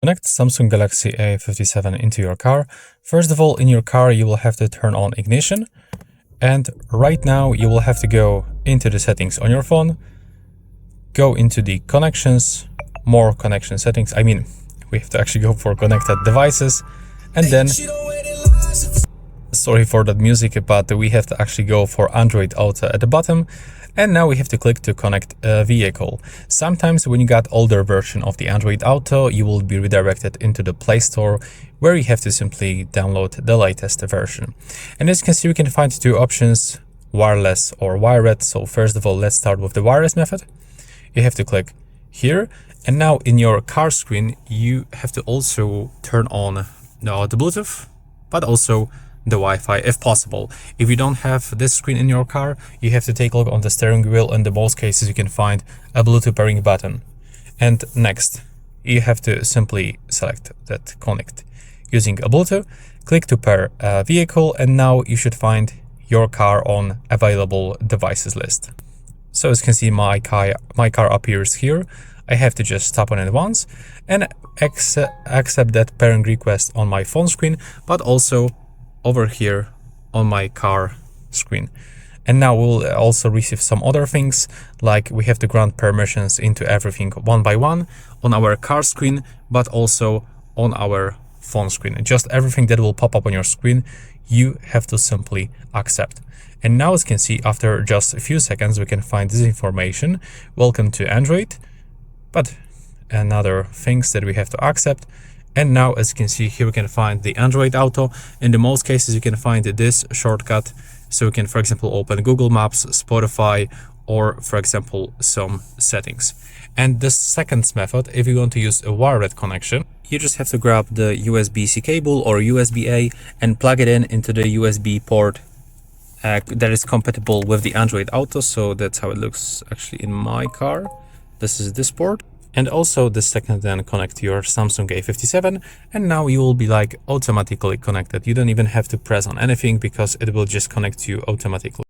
Connect Samsung Galaxy A57 into your car. First of all, in your car, you will have to turn on ignition. And right now, you will have to go into the settings on your phone, go into the connections, more connection settings. I mean, we have to actually go for connected devices. And then, sorry for that music, but we have to actually go for Android Auto at the bottom. And now we have to click to connect a vehicle. Sometimes when you got older version of the Android Auto, you will be redirected into the Play Store, where you have to simply download the latest version. And as you can see, we can find two options, wireless or wired. So first of all, let's start with the wireless method. You have to click here. And now in your car screen, you have to also turn on the Bluetooth, but also the Wi-Fi if possible. If you don't have this screen in your car, you have to take a look on the steering wheel. In the most cases, you can find a Bluetooth pairing button. And next, you have to simply select that connect using a Bluetooth, click to pair a vehicle, and now you should find your car on available devices list. So as you can see, my car appears here. I have to just tap on it once and accept that pairing request on my phone screen, but also over here on my car screen. And now we'll also receive some other things, like we have to grant permissions into everything one by one on our car screen, but also on our phone screen. And just everything that will pop up on your screen, you have to simply accept. And now, as you can see, after just a few seconds, we can find this information. Welcome to Android, but another things that we have to accept. And now, as you can see here, we can find the Android Auto. In the most cases, you can find this shortcut. So we can, for example, open Google Maps, Spotify, or for example, some settings. And the second method, if you want to use a wired connection, you just have to grab the USB-C cable or USB-A and plug it into the USB port that is compatible with the Android Auto. So that's how it looks actually in my car. This is this port. And also the second then connect to your Samsung A57, and now you will be like automatically connected. You don't even have to press on anything because it will just connect to you automatically.